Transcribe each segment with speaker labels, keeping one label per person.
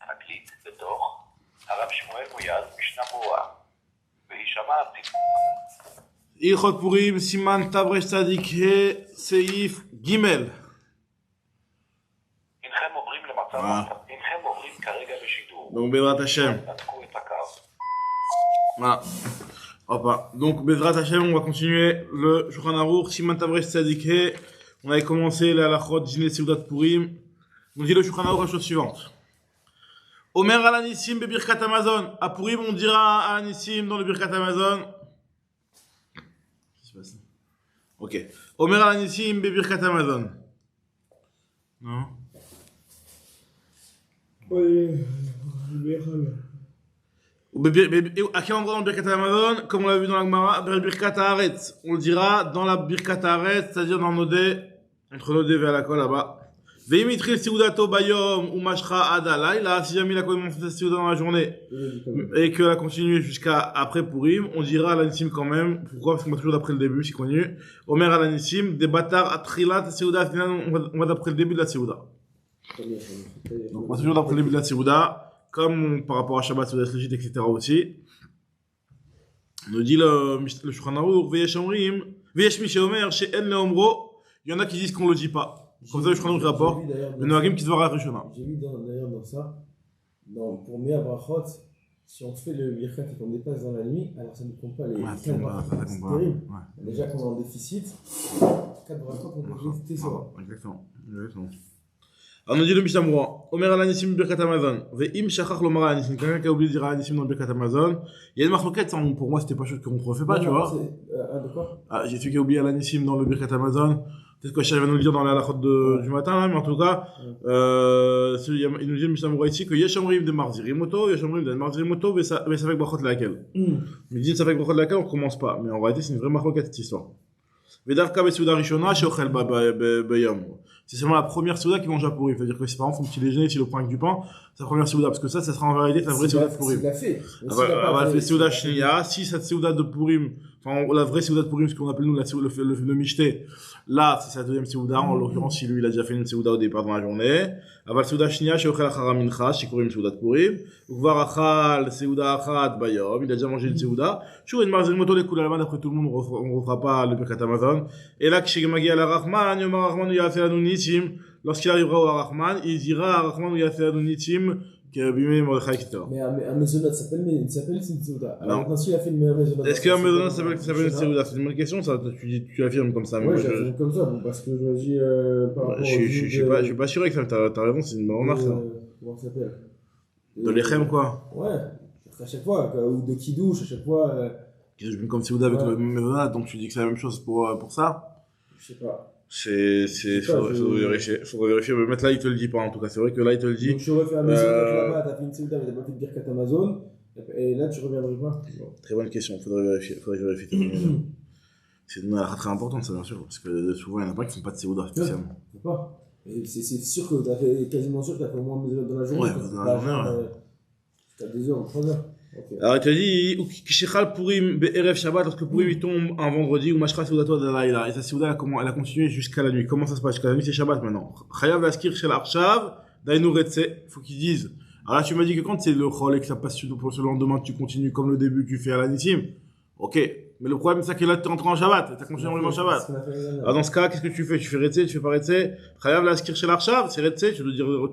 Speaker 1: מקליט בתוך הרב שמואל מויאל, משנה ברורה, והישמע הציבור.
Speaker 2: הלכות פורים, סימן תר"ש צדיק ה' סעיף ג'.
Speaker 1: אינכם עוברים למצב, אינכם עוברים כרגע בשידור.
Speaker 2: Donc Bezrat Hashem.
Speaker 1: נתקו את הקו.
Speaker 2: Voilà. Hop, donc Bezrat Hashem, on va continuer le Shulchan Aruch, Siman Tavresh Tzadik He. On avait commencé la halachot Jine Seudat Purim. On dit le Shulchan Aruch la chose suivante. Omer al Anissim be Birkat Amazon. À Purim, on dira al Anissim dans le Birkat Amazon. Qu'est-ce qui se passe? Ok. Omer al Anissim be Birkat Amazon. Non?
Speaker 3: Oui,
Speaker 2: à quel endroit dans le Birkat Amazon? Comme on l'a vu dans la Gemara, Birkat Haaretz. On le dira dans la Birkat Haaretz, c'est-à-dire dans Nodé, entre Nodé et la Kol là-bas. Veimitril Seudato Bayom ou Mashra Adalai. Là, si jamais il a commencé sa Seuda dans la journée et qu'elle a continué jusqu'à après Purim, on dira à l'Anissim quand même. Pourquoi? Parce qu'on va toujours d'après le début, c'est connu. Omer à l'Anissim, des bâtards à Trilat Seuda. On va d'après le début de la Seuda. Donc, on va toujours d'après le début de la Seuda. Comme par rapport à Shabbat, Seudat Légit, etc. aussi. On nous dit le Shulchan Aruch, Veyesh mi sheomer she'en leomro. Il y en a qui disent qu'on le dit pas. Comme ça, le Shulchan Aruch rapporte. Le Noagim qui se voit à Rishona.
Speaker 3: J'ai vu d'ailleurs dans ça, pour Mea Brachot, si on fait le Birkat et qu'on dépasse dans la nuit, alors ça ne compte pas les 4 brachot. C'est terrible. Ouais. Déjà qu'on est en déficit, 4 brachot, on peut éviter ça.
Speaker 2: Exactement. Alors, on nous dit le Mishnah Moura. Omer al Anissim Birkat Amazon. Ve'im shachach lomar al Anissim. Quelqu'un qui a oublié de dire al Anissim dans le Birkat Amazon. Il y a une marloquette, pour moi, c'était pas chose qu'on ne refait pas, tu vois.
Speaker 3: De quoi?
Speaker 2: J'ai celui qui a oublié al Anissim dans le Birkat Amazon. Peut-être que Chach va nous le dire dans la halachot du matin, là, mais en tout cas, il nous dit le Mishnah Moura ici que Yeshamrim de Marzirimoto, Yeshamrim de Marzirimoto, mais ça fait brachot laquelle. Mais dit ça fait brachot laquelle, on commence pas. Mais en réalité, c'est une vraie marloquette, cette histoire. Vedavka Besouda Rishona, Sheochel Bayam. C'est seulement la première Seuda qui mange à Purim. C'est-à-dire que ses parents font petit déjeuner, s'il le prend avec du pain, sa première Seuda. Parce que ça sera en réalité sa vraie Seuda de Purim.
Speaker 3: Il l'a fait.
Speaker 2: La Seuda Shneya, si cette Seuda de Purim, enfin, la vraie Seuda de Purim, ce qu'on appelle nous le Mishté, là, c'est sa deuxième Seuda. En l'occurrence, si lui, il a déjà fait une Seuda au départ dans la journée. Aval Seuda Shneya, Sheochel Achara Mincha, Shikurim Seuda de Purim. Ukvar Achal, Seuda Achat Bayom. Il a déjà mangé une Seuda. Chou une Marzirimoto les Koulalaman, après tout le monde, on refera pas le Birkat Amazon. Et là, Kshigmagi ala Rahman, Yomar Rahman, Yafeanu Nisim. Lorsqu'il arrivera au Rahman, il dira à Rahman ou Yafeanu Nisim, Bimei Mordechai, etc.
Speaker 3: Mais un Mezonat s'appelle une Seuda.
Speaker 2: Non.
Speaker 3: Alors, s'il a fait une Mezonat.
Speaker 2: Est-ce qu'un Mezonat s'appelle une Seuda? C'est une bonne question, ça. Tu affirmes comme ça.
Speaker 3: Ouais, j'affirme comme ça, parce que je dis, par rapport
Speaker 2: je suis pas sûr avec ça, t'as raison, c'est une bonne remarque, ça.
Speaker 3: Comment ça s'appelle?
Speaker 2: De l'Echem, quoi.
Speaker 3: Ouais. À chaque fois, ou de Kidouche, à chaque fois.
Speaker 2: Comme Seuda avec le Mezonat, donc tu dis que c'est la même chose pour ça?
Speaker 3: Je sais pas.
Speaker 2: Faut vérifier, mais là, il te le dit pas, en tout cas. C'est vrai que là, il te le dit.
Speaker 3: Donc, je refais un Mezonat là-bas, t'as fait une Seuda, mais t'as pas fait de Birkat Amazon, et là, tu reviendrais pas.
Speaker 2: Très bonne question, faudrait vérifier. C'est une halakha très importante, ça, bien sûr, parce que souvent, il y en a pas qui font pas de Seuda, spécialement.
Speaker 3: Je sais pas. C'est sûr que t'as fait, quasiment sûr que t'as fait au moins un Mezonat dans la journée.
Speaker 2: Ouais, dans la journée,
Speaker 3: t'as 2 heures ou 3 heures. Okay.
Speaker 2: Alors il te dit Kishichal Purim be'erev Shabbat, lorsque Purim il tombe un vendredi, ou Mashra Seudato Dalaïla, et sa Seuda elle a continué jusqu'à la nuit. Comment ça se passe jusqu'à la nuit? C'est Shabbat maintenant. Chayav Laskir Shel Arshav Dainu Retse, faut qu'ils disent. Alors là tu m'as dit que quand c'est le Chol et que ça passe pour ce lendemain, tu continues comme le début, tu fais à l'Anissim. Ok, mais le problème c'est que là tu es rentré en Shabbat, tu as continué en Shabbat. Alors dans ce cas, qu'est-ce que tu fais? Tu fais Retse, tu fais pas Retse? Chayav Laskir Shel Arshav, c'est Retse, tu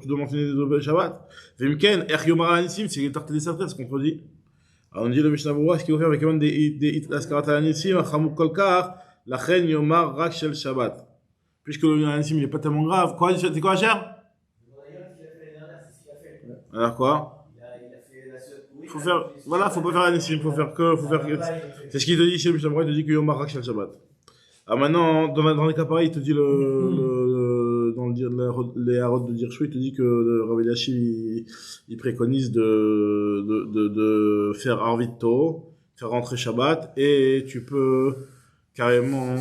Speaker 2: dois mentionner le Shabbat. Vimken, Ech Yomar Anissim, c'est les tartes des sartres, c'est contredit. Alors on dit le Mishnah Berurah, ce qui est offert avec des Askarat al-Anissim, Achamuk Kolkar, la Chen Yomar Rak Shel Shabbat. Puisque le Anissim il est pas tellement grave. Quoi, c'est quoi, cher? Alors quoi? Faut faire, voilà, faut pas faire Anissim, faut faire que. C'est ce qu'il te dit chez le Mishnah Berurah, il te dit que Yomar Rak Shel Shabbat. Alors maintenant, dans les cas pareils, il te dit dans les Harod de Dirchou, il te dit que le Rav Eliashib, il préconise de faire Arvito, faire rentrer Shabbat, et tu peux carrément.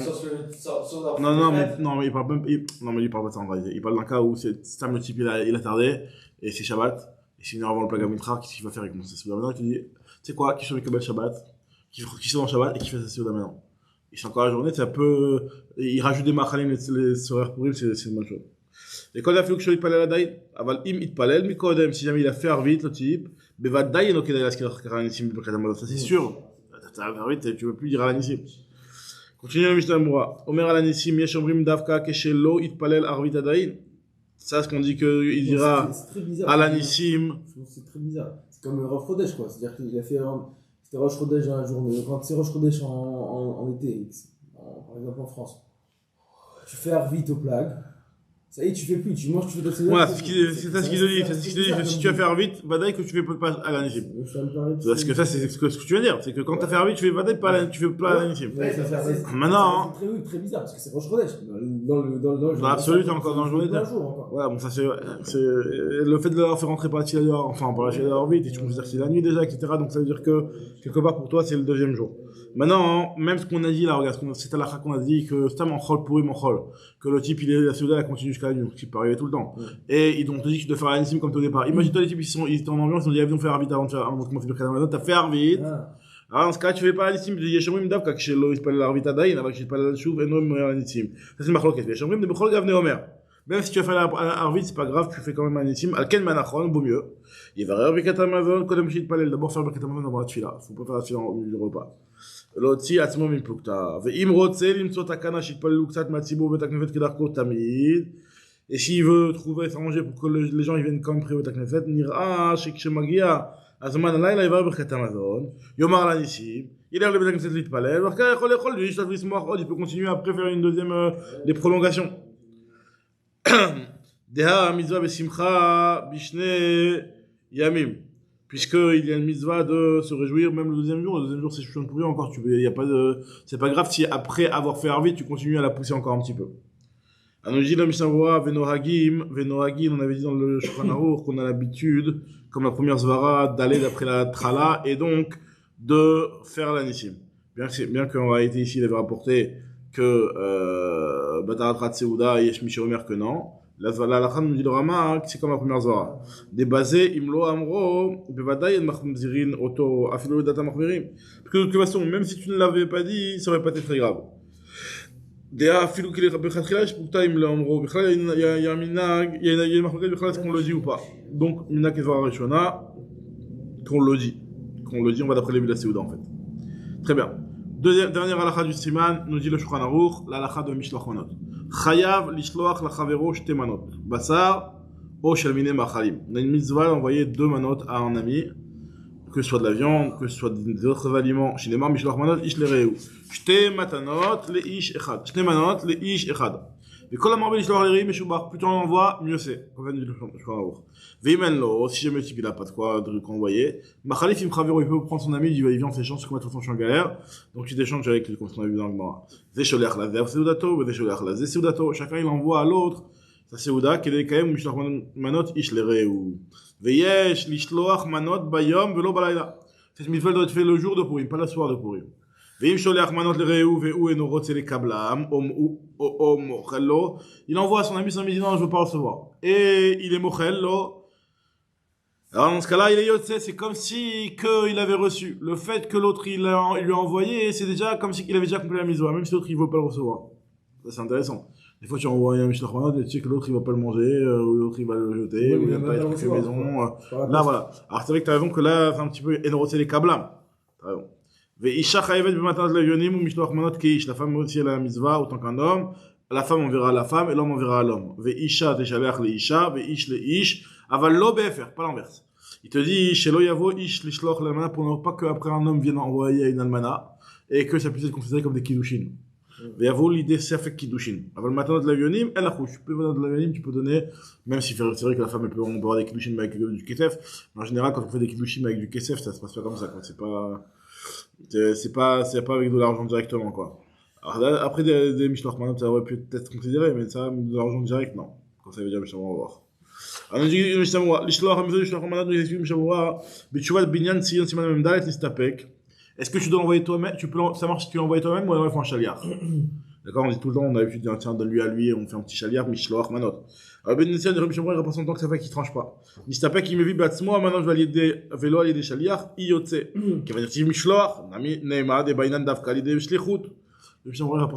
Speaker 2: Non, mais il parle même, mais il parle pas de ça en réalité. Il parle d'un cas où Sam le type, il a tardé, et c'est Shabbat, et c'est une heure avant le Plagamitra, qu'est-ce qu'il va faire avec mon Seuda maintenant? Il te dit, tu sais quoi, qui sont les Kabbalah Shabbat, qui sont en Shabbat, et qui fait sa Seuda maintenant. c'est encore la journée, ça peut, il rajoute des machalim, les soraires pourris, c'est une bonne chose. Et quand il a fait que je palel adaïn, aval im it palel, mikodem, si jamais il a fait arvit, le type, bevadaï, no kedai laskir karanissim, bekadamado, ça c'est sûr. T'as arvit, tu veux plus dire alanissim. Continue le Mishnah Moura. Omer alanissim, yeshomrim davka, keshelo, it palel arvit adaïn. Ça, ce qu'on dit qu'il dira alanissim.
Speaker 3: C'est très bizarre. C'est comme Rosh Chodesh, quoi. C'est-à-dire qu'il a fait, c'était Rosh Chodesh dans la journée. Quand c'est Rosh Chodesh en été, par exemple en France, tu fais arvit au plag. Ça y est, tu fais plus, tu manges, tu fais ta séance.
Speaker 2: Voilà, c'est ça ce qu'il te dit. C'est ce qu'il te dit. Si tu vas faire vite, vadaï que tu fais pas à l'anissim. Parce que ça, c'est ce que tu veux dire. C'est que quand tu as fait vite, tu fais vadaï pas tu fais pas à l'anissim. Maintenant.
Speaker 3: C'est très bizarre parce que c'est Rosh Chodesh. Dans
Speaker 2: l'absolu, t'es encore dans le journée. Voilà, bon, ça c'est le fait de leur faire rentrer par la chila dehors, enfin par la chila dehors vite, et tu considères que c'est la nuit déjà, etc. Donc ça veut dire que quelque part pour toi, c'est le deuxième jour. Maintenant, même ce qu'on a dit là, regarde, c'est à la qu'on a dit que c'est un chol pourri mon chol, que le type il est la Souda, elle continue jusqu'à la nuit, ce qui peut arriver tout le temps. Et ils t'ont dit que tu dois faire l'anissim comme au départ. Imagine-toi les types ils étaient en ambiance, ils ont dit viens faire arvit avant de commencer le Kadamazon, t'as fait arvit. Alors dans ce cas tu fais pas l'anissim, tu dis yeshomrim davka kshelo ispal l'arvit adayin, avec ispal shuv eno l'anissim. Ça c'est marloquet. Yeshomrim de bechol gavne omer. Même si tu as fait l'arvit, c'est pas grave, tu fais quand même l'anissim. Alken manachon, beau mieux. Il va réarriver Kadamazon, kodem shit palel, d'abord faire le Kadamazon avant la tefila. Faut pas faire la tefila du repas. להוציא עצמו מפלוגתא, ואם רוצה למצוא תקנה שיתפללו קצת מהציבור בית הכנסת כדרכו תמיד, et s'il veut trouver s'arranger pour que les gens ils viennent quand même prier בית הכנסת, נראה שכשמגיע הזמן הלילה יברך ברכת המזון, יאמר לניסים, ילך לבית הכנסת להתפלל, ואחר כך יכול לאכול וישתת ולשמוח עוד, il peut continuer après faire une deuxième des prolongations. דהה מצווה בשמחה בשני ימים. Puisqu'il y a une mitzvah de se réjouir même le deuxième jour. Le deuxième jour, c'est chouchon pourri encore. Y a pas de, c'est pas grave si après avoir fait arvit, tu continues à la pousser encore un petit peu. Anoji la Mishnah Venohagim, on avait dit dans le Shulchan Aruch qu'on a l'habitude, comme la première zvara, d'aller d'après la trala et donc de faire la nissim. Bien qu'en réalité ici, il avait rapporté que Batarat Ratseuda et Yesh Mishomer que non. La halakha nous dit le Rama, c'est comme la première zvara. Débasé, imlo amro, bevadaï en machmzirin auto afilo data machmirim. Parce que de toute façon, même si tu ne l'avais pas dit, ça aurait pas été très grave. Dea afilo qu'il est bechatchila, je pourtant imlo amro. Bechatchila, il y a un minag, il y a une machmzirin, bechatchila, est-ce qu'on le dit ou pas? Donc, minag et zvara rishona, qu'on le dit. Qu'on le dit, on va d'après les villes de Séouda en fait. Très bien. Dernière halakha du Siman, nous dit le Shulchan Aruch, l'halakha de Mishloach Manot. Chayav lishloach lachavero shte manot. Basar o shalmine machalim. On a une mitzvah d'envoyer 2 manot à un ami, que ce soit de la viande, que ce soit des autres aliments. Shinemar mishloach manot ish lereu. Shte matanot le ish echad. Shte manot le ish echad. Et quand la marbe lishloach lereu meshubach, plus on envoie, mieux c'est. Comme vient de dire le Shulchan Aruch. Veimenlo, si jamais le type il a pas de quoi envoyer, machalif im chavero, il peut prendre son ami, il dit va, il vient, on s'échange, parce que moi de toute façon je suis en galère, donc tu t'échanges avec lui, comme on a vu dans le Gemara. Zesholech la ver seudato, zesholech la zeseudato, chacun il envoie à l'autre sa seuda, qui est quand même mishloach manot ish lereu. Veyesh lishloach manot bayom velo balayla. Cette mitzvah doit être faite le jour de Purim, pas le soir de Purim. Veim sholech manot lereu veu eno rotze le kablam, om mochello. Il envoie à son ami, son ami dit non, je veux pas recevoir. Et il est mochello. Alors dans ce cas-là, il est yotse, c'est comme si il avait reçu. Le fait que l'autre il lui a envoyé, c'est déjà comme si il avait déjà accompli la mitzvah, même si l'autre il veut pas le recevoir. Ça c'est intéressant. Des fois tu envoies un Mishnah Manot et tu sais que l'autre il va pas le manger, ou l'autre il va le jeter, ou il va pas être fait maison. Là voilà. Alors c'est vrai que t'as raison que là c'est un petit peu enrosser les kablam. T'as raison. Veisha chayevet b'matanat levyonim ou Mishnah Manot keish. La femme aussi elle a la mitzvah autant qu'un homme. La femme enverra à la femme et l'homme enverra à l'homme. Veisha teshalech leisha, veish leish. Aval lo befer, pas l'inverse. Il te dit, chez l'oyavo, ish lishloch l'almana, pour ne pas qu'après un homme vienne envoyer à une almana, et que ça puisse être considéré comme des kiddushin. Yavo, l'idée, c'est fait kiddushin. Aval matanot de l'avionim, elle la couche. Tu peux donner de l'avionim, tu peux donner, même si c'est vrai que la femme, on peut avoir des kiddushin avec du kesef, mais en général, quand on fait des kiddushin avec du kesef, ça se passe pas comme ça, quoi. C'est pas avec de l'argent directement, quoi. Alors là, après des mishloch manot, ça aurait pu être considéré, mais ça, de l'argent direct, non. Quand ça veut dire, on va voir. Alors, est-ce que tu dois l'envoyer toi-même? Ça marche si tu l'envoies toi-même ou alors il faut un chaliar? D'accord, on dit tout le temps, on a l'habitude de dire, tiens, de lui à lui, on fait un petit chaliar, mishloach manot. Alors, Ben Nissan de Rabbi Shimon, il reprend son temps que ça fait qu'il tranche pas. Nistapek, il me vit, batsmo, maintenant je vais aller des vélos, aller des chaliars, iyotse. Qui va dire, si mishloach, nami, neima, de bainan davka, de shlichut. Le Mishnah Berurah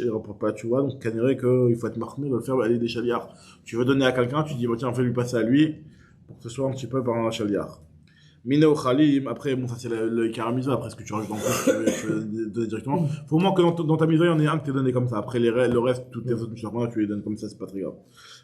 Speaker 2: il rapporte pas la tchouva, donc cannerait qu'il faut être marqué de le faire aller des chaliards. Tu veux donner à quelqu'un, tu dis, bah, tiens, on fait lui passer à lui, pour que ce soit un petit peu par un chaliard. Mineo Khalim, après, bon, ça c'est le Ikaramizo, après ce que tu rajoutes en plus, tu veux donner directement. Faut au moins que dans ta mitzvah, il y en ait un que tu donné comme ça. Après, le reste, toutes les autres Mishnah, tu les donnes comme ça, c'est pas très grave.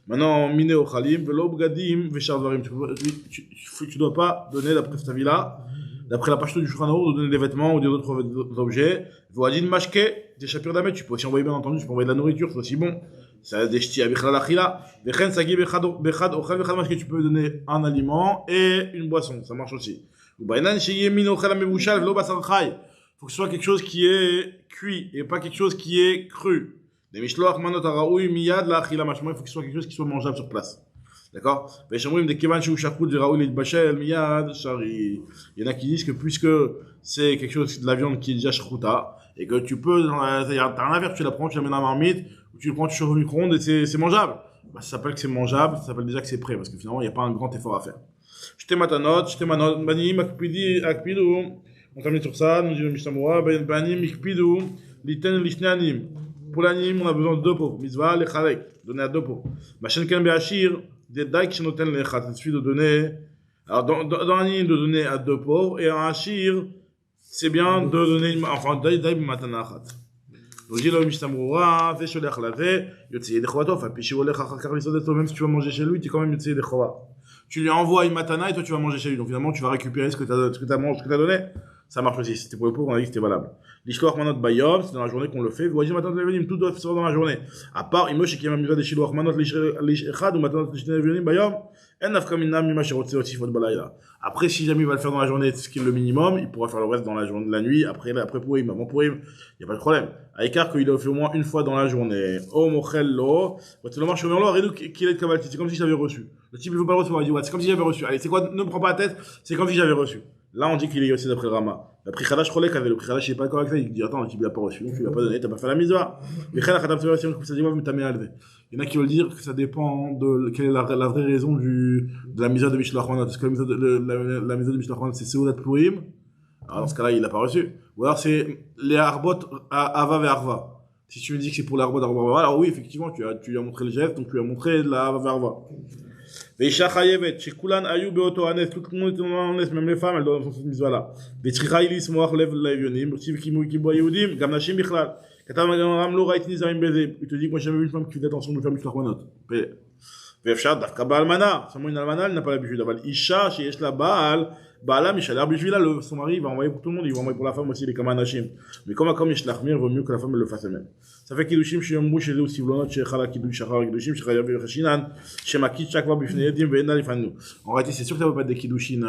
Speaker 2: Maintenant, Mineo Khalim, Velo Bgadim, Veshar Dvarim. Tu dois pas donner, d'après cet avis-là, d'après la page du Shulchan Aruch, de donner des vêtements ou des autres objets. Voadin Mashke, des chapures d'amet, tu peux aussi envoyer, bien entendu, tu peux envoyer de la nourriture, c'est aussi bon. Ça a des ch'tis à Bichlal Achila. Vechen Sagi Bechad Ochel Bechad Mashke, tu peux donner un aliment et une boisson, ça marche aussi. Ou Bainan Sheyeh Min Ochel Amevushal Velo Basar Chai. Faut que ce soit quelque chose qui est cuit et pas quelque chose qui est cru. Des Mishloach Manot Araoui Miyad La Achila Mashma, il faut que ce soit quelque chose qui soit mangeable sur place. D'accord? Veshamrim de Kevan Shu Shakut Veraoui Litbashel Miyad Shari. Il y en a qui disent que puisque c'est quelque chose de la viande qui est déjà shruta, et que tu peux, t'as rien à faire, tu la prends, tu la mets dans la marmite, ou tu le prends, tu chauffe au micro-ondes et c'est mangeable. Bah, ça s'appelle que c'est mangeable, ça s'appelle déjà que c'est prêt, parce que finalement, il n'y a pas un grand effort à faire. J'étais matanot, banim, akpidou. On termine sur ça, nous dit le Mishnah Berurah, banim, ikpidou, liten, lishnanim. Pour l'anime, on a besoin de 2 pots. Mitzvah, lechalek, donner à 2 pots. Machin ken be'ashir, des daik shenoten lechat, il suffit de donner, alors dans l'anime, de donner à 2 pots, et en ashir, c'est bien de donner, enfin, daik matanachat. Donc, dit le Mishnah Berurah, fais sholech lavé, yotzei dechovatov, enfin, puis shivolech achakar lisodeto, même si tu vas manger chez lui, tu es quand même yotzei dechovat. Tu lui envoies une matana et toi tu vas manger chez lui. Donc finalement tu vas récupérer ce que tu as donné. Ça marche aussi. C'était pour le pauvre, on a dit que c'était valable. L'ishloach manot bayom, c'est dans la journée qu'on le fait. Voyez matanot levenim, tout doit se faire dans la journée. À part, il me chez qui m'a mis des shloach manot l'ishechad ou matanot levenim bayom, en nafka minna mima shirotse aussi fot balayla. Après, si jamais il va le faire dans la journée, ce qui est le minimum, il pourra faire le reste dans la journée, la nuit, après Pourim, avant Pourim. Il n'y a pas de problème. À l'écart qu'il le fait au moins une fois dans la journée. Oh mochel lo, tu le marches au mur là, qu'il est de kavalti. C'est comme si j'avais reçu. Le type il veut pas le recevoir, il dit ouais, c'est comme si j'avais reçu. Allez, c'est quoi, ne me prends pas la tête, c'est comme si j'avais reçu. Là, on dit qu'il est aussi d'après Rama. D'après Khadash Cholek, avec le Khadash, il n'est pas d'accord avec ça, il dit attends, le type il a pas reçu, donc tu l'as pas donné, t'as pas fait la mitzvah. Mais Khadash Khadash Khadash, ça dit mais t'as mis à lever. Il y en a qui veulent dire que ça dépend de quelle est la vraie raison de la mitzvah de Mishlach Manot. Est-ce que la mitzvah de Mishlach Manot c'est Seudat Purim? Alors dans ce cas-là, il l'a pas reçu. Ou alors c'est les Arbot Ava ve Arva. Si tu me dis que c'est pour l'Arbot Arva, alors oui, effectivement, tu lui as montré le geste, donc tu lui as montré la Ava ve Arva. Veisha chayevet, chez Kulan Ayou Beoto Anes, tout le monde est en Anes, même les femmes, elles doivent faire cette mitzvah-là. Vetricha Ilis Moach Lev Levionim, Tiv Kimou Kibo Yehudim, Gamnashim Bichlal. Katav Ram Lo Raït Nizarim Beze. Il te dit que moi j'ai jamais vu une femme qui fait attention de faire Mishlach Manot. Vefshad, Dafka Baalmana. Seulement une almana, elle n'a pas l'habitude. Aval Isha, chez Yesh la Baal, Baala, Mishalar Bishvila, son mari va envoyer pour tout le monde, il va envoyer pour la femme aussi, les Kamanashim. Mais comme Mishlach Mir, vaut mieux que la femme le fasse elle-même. Ça fait Kiddushim, chez Yombu, chez Zéou Sivlonot, chez Chala Kiddush, Shachar Kiddushim, chez Chayav Yachashinan, chez Makit, Chakva Bifne Yedim, Ve'ena Lifanu. En réalité, c'est sûr que ça ne va pas être des Kiddushin,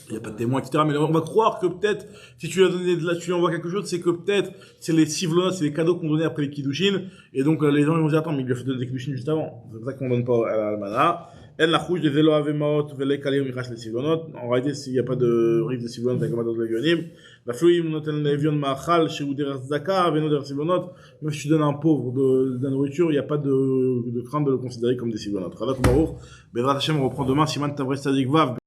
Speaker 2: il n'y a pas de témoins, etc. Mais on va croire que peut-être, si tu lui as donné de là, tu lui envoies quelque chose, c'est que peut-être, c'est les sivlonot, c'est les cadeaux qu'on donnait après les kiddushin. Et donc, les gens, ils vont dire, attends, mais il lui a fait des kiddushin juste avant. C'est pour ça qu'on donne pas à l'almana. Elle, la rouge des vélos avemaot, velé kalé, on les sivlonot. En réalité, s'il n'y a pas de rive de sivlonot avec un matot de l'avionim. La flouille, on note l'avion machal, chez ou derrière zaka, veno derrière sivlonot. Même si tu donnes à un pauvre de la nourriture, il n'y a pas de crainte de le considérer comme des sivlonot. Radak Baruch, Bezrat Hashem, on reprend demain, Siman Tavres Sadik Vav.